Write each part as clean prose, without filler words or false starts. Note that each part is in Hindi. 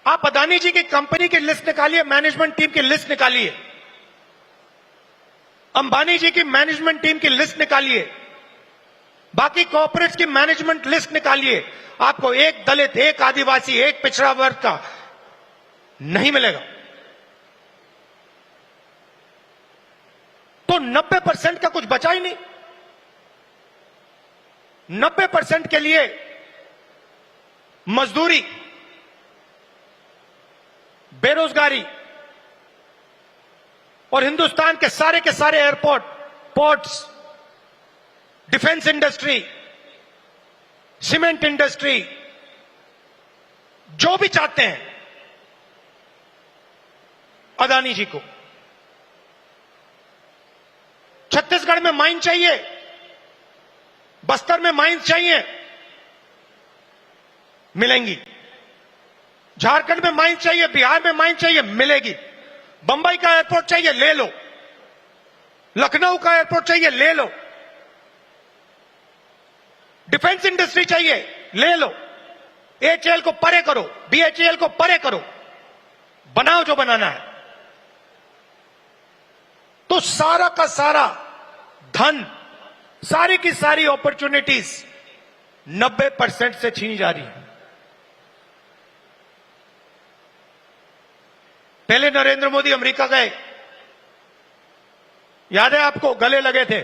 आप अदानी जी की कंपनी की लिस्ट निकालिए, मैनेजमेंट टीम की लिस्ट निकालिए, अंबानी जी की मैनेजमेंट टीम की लिस्ट निकालिए, बाकी कॉर्पोरेट्स की मैनेजमेंट लिस्ट निकालिए, आपको एक दलित, एक आदिवासी, एक पिछड़ा वर्ग का नहीं मिलेगा। तो 90% का कुछ बचा ही नहीं। 90% के लिए मजदूरी, बेरोजगारी और हिंदुस्तान के सारे airport, ports, defence industry, cement industry, जो भी चाहते हैं अदानी जी को। छत्तीसगढ़ में माइन चाहिए, बस्तर में माइन चाहिए, मिलेंगी। झारखंड में माइन चाहिए, बिहार में माइन चाहिए, मिलेगी। बंबई का एयरपोर्ट चाहिए, ले लो। लखनऊ का एयरपोर्ट चाहिए, ले लो। डिफेंस इंडस्ट्री चाहिए, ले लो। एचएएल को परे करो, बीएचईएल को परे करो, बनाओ जो बनाना है। तो सारा का सारा धन, सारी की सारी अपॉर्चुनिटीज 90% से छीनी जा रही है। पहले नरेंद्र मोदी अमेरिका गए, याद है आपको, गले लगे थे,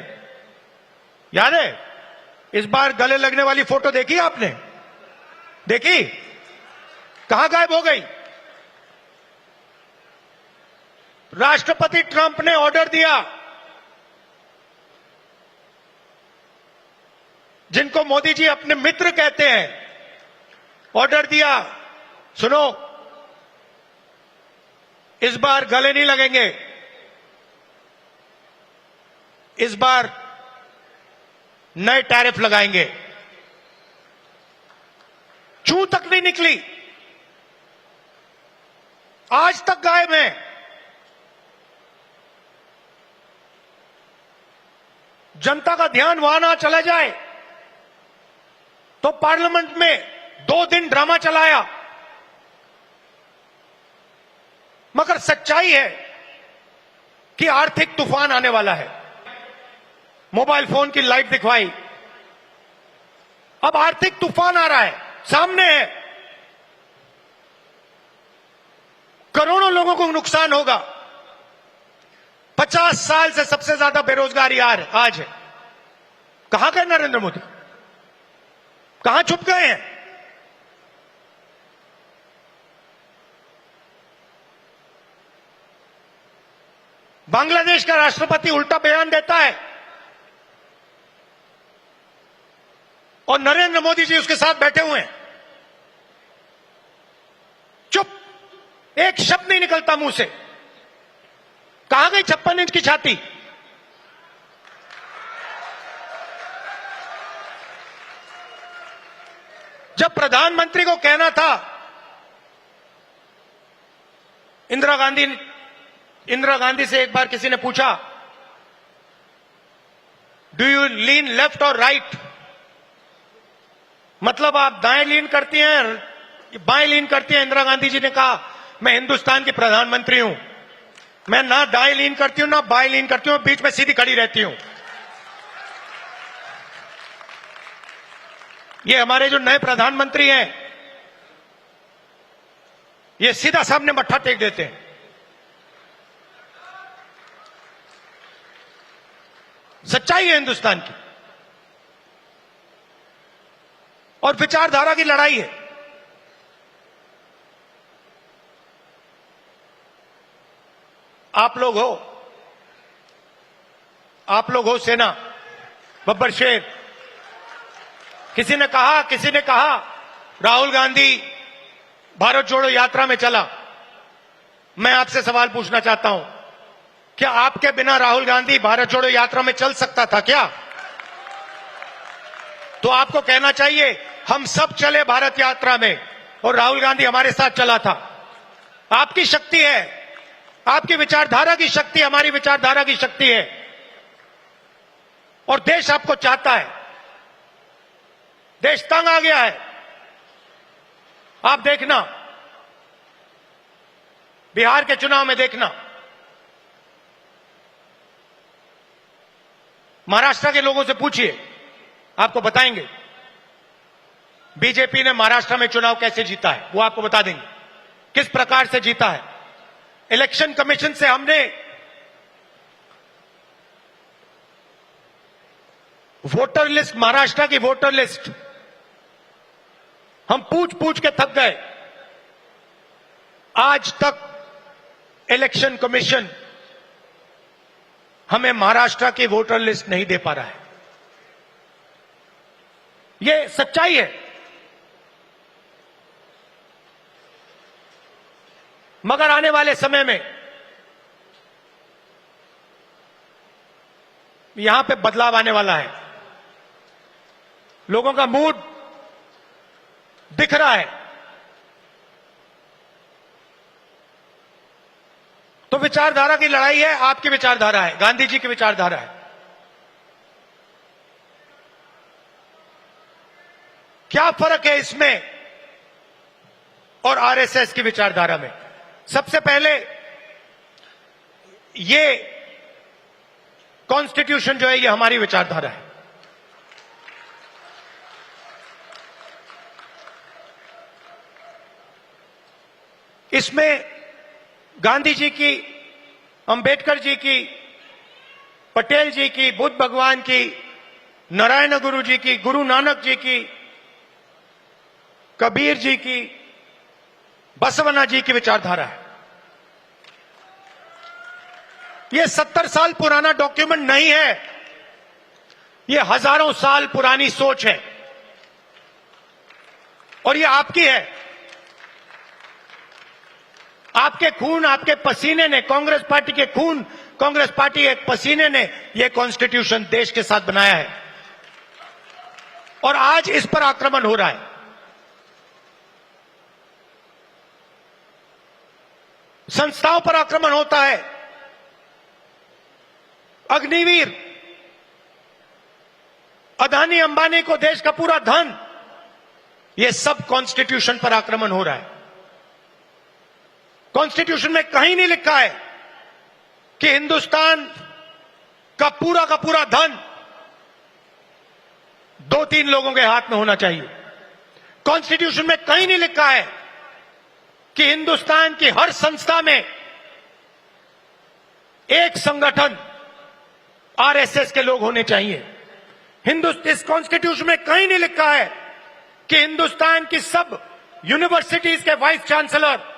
याद है? इस बार गले लगने वाली फोटो देखी आपने? देखी? कहां गायब हो गई? राष्ट्रपति ट्रंप ने ऑर्डर दिया, जिनको मोदी जी अपने मित्र कहते हैं, ऑर्डर दिया, सुनो, इस बार गले नहीं लगेंगे, इस बार नए टैरिफ लगाएंगे। चू तक नहीं निकली, आज तक गायब है। जनता का ध्यान वहां ना चला जाए तो पार्लियामेंट में 2 दिन ड्रामा चलाया। मगर सच्चाई है कि आर्थिक तूफान आने वाला है। मोबाइल फोन की लाइट दिखवाई, अब आर्थिक तूफान आ रहा है, सामने है। करोड़ों लोगों को नुकसान होगा। 50 साल से सबसे ज्यादा बेरोजगारी आज है। कहां गए नरेंद्र मोदी? कहां छुप गए हैं? बांग्लादेश का राष्ट्रपति उल्टा बयान देता है और नरेंद्र मोदी जी उसके साथ बैठे हुए हैं, चुप, एक शब्द नहीं निकलता मुंह से। कहां गई 56 इंच की छाती? जब प्रधानमंत्री को कहना था, इंदिरा गांधी से एक बार किसी ने पूछा, डू यू लीन लेफ्ट और राइट, मतलब आप दाएं लीन करती हैं, बाएं लीन करती हैं? इंदिरा गांधी जी ने कहा, मैं हिंदुस्तान की प्रधानमंत्री हूं, मैं ना दाएं लीन करती हूं ना बाएं लीन करती हूं, बीच में सीधी खड़ी रहती हूं। ये हमारे जो नए प्रधानमंत्री हैं, ये सीधा सामने मत्था टेक देते हैं। सच्चाई है हिंदुस्तान की, और विचारधारा की लड़ाई है। आप लोग हो सेना, बब्बर शेर। किसी ने कहा राहुल गांधी भारत जोड़ो यात्रा में चला। मैं आपसे सवाल पूछना चाहता हूं, क्या आपके बिना राहुल गांधी भारत जोड़ो यात्रा में चल सकता था क्या? तो आपको कहना चाहिए, हम सब चले भारत यात्रा में और राहुल गांधी हमारे साथ चला था। आपकी शक्ति है, आपकी विचारधारा की शक्ति हमारी विचारधारा की शक्ति है, और देश आपको चाहता है। देश तंग आ गया है। आप देखना, बिहार के चुनाव में देखना, महाराष्ट्र के लोगों से पूछिए, आपको बताएंगे बीजेपी ने महाराष्ट्र में चुनाव कैसे जीता है, वो आपको बता देंगे किस प्रकार से जीता है। इलेक्शन कमीशन से हमने वोटर लिस्ट, महाराष्ट्र की वोटर लिस्ट हम पूछ पूछ के थक गए। आज तक इलेक्शन कमीशन हमें महाराष्ट्र की वोटर लिस्ट नहीं दे पा रहा है। यह सच्चाई है। मगर आने वाले समय में यहां पे बदलाव आने वाला है। लोगों का मूड दिख रहा है। तो विचारधारा की लड़ाई है, आपकी विचारधारा है, गांधी जी की विचारधारा है। क्या फर्क है इसमें और आरएसएस की विचारधारा में? सबसे पहले ये कॉन्स्टिट्यूशन जो है ये हमारी विचारधारा है। इसमें गांधी जी की, अंबेडकर जी की, पटेल जी की, बुद्ध भगवान की, नारायण गुरु जी की, गुरु नानक जी की, कबीर जी की, बसवन्ना जी की विचारधारा है। यह 70 साल पुराना डॉक्यूमेंट नहीं है, यह हजारों साल पुरानी सोच है और यह आपकी है। आपके खून, आपके पसीने ने, कांग्रेस पार्टी के खून, कांग्रेस पार्टी के पसीने ने यह कॉन्स्टिट्यूशन देश के साथ बनाया है और आज इस पर आक्रमण हो रहा है। संस्थाओं पर आक्रमण होता है। अग्निवीर, अदानी अंबानी को देश का पूरा धन, यह सब कॉन्स्टिट्यूशन पर आक्रमण हो रहा है। कॉन्स्टिट्यूशन में कहीं नहीं लिखा है कि हिंदुस्तान का पूरा धन 2-3 लोगों के हाथ में होना चाहिए। कॉन्स्टिट्यूशन में कहीं नहीं लिखा है कि हिंदुस्तान की हर संस्था में एक संगठन आरएसएस के लोग होने चाहिए। इस कॉन्स्टिट्यूशन में कहीं नहीं लिखा है कि हिंदुस्तान की सब यूनिवर्सिटीज के वाइस चांसलर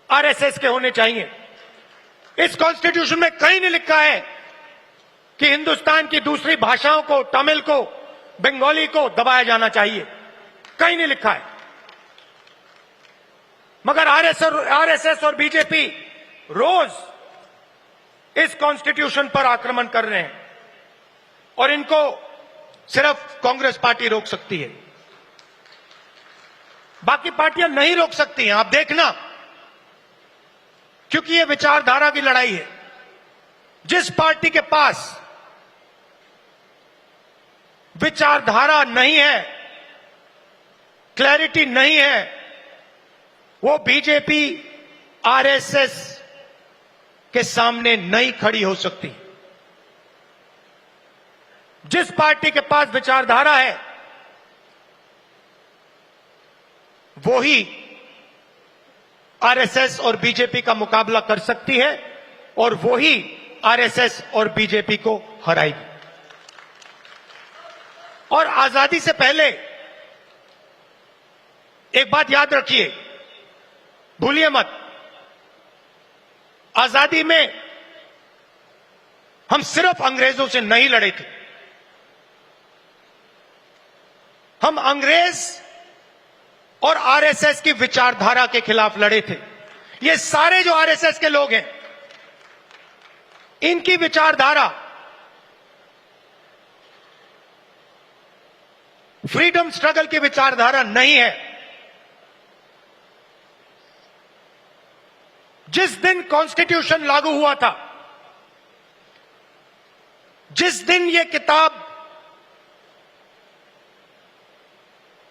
आरएसएस के होने चाहिए। इस कॉन्स्टिट्यूशन में कहीं नहीं लिखा है कि हिंदुस्तान की दूसरी भाषाओं को, तमिल को, बंगाली को दबाया जाना चाहिए। कहीं नहीं लिखा है। मगर आरएसएस और बीजेपी रोज इस कॉन्स्टिट्यूशन पर आक्रमण कर रहे हैं और इनको सिर्फ कांग्रेस पार्टी रोक सकती है, बाकी पार्टियां नहीं रोक सकती हैं। आप देखना, क्योंकि यह विचारधारा की लड़ाई है। जिस पार्टी के पास विचारधारा नहीं है, क्लैरिटी नहीं है, वो बीजेपी, आरएसएस के सामने नहीं खड़ी हो सकती। जिस पार्टी के पास विचारधारा है वो ही आरएसएस और बीजेपी का मुकाबला कर सकती है और वो ही आरएसएस और बीजेपी को हराएगी। और आजादी से पहले एक बात याद रखिए, भूलिए मत, आजादी में हम सिर्फ अंग्रेजों से नहीं लड़े थे। हम अंग्रेज और आरएसएस की विचारधारा के खिलाफ लड़े थे। ये सारे जो आरएसएस के लोग हैं, इनकी विचारधारा फ्रीडम स्ट्रगल की विचारधारा नहीं है। जिस दिन कॉन्स्टिट्यूशन लागू हुआ था, जिस दिन यह किताब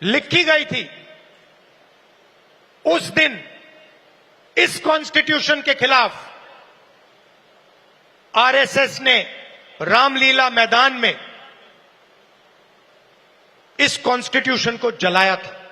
लिखी गई थी, उस दिन इस कॉन्स्टिट्यूशन के खिलाफ आरएसएस ने रामलीला मैदान में इस कॉन्स्टिट्यूशन को जलाया था।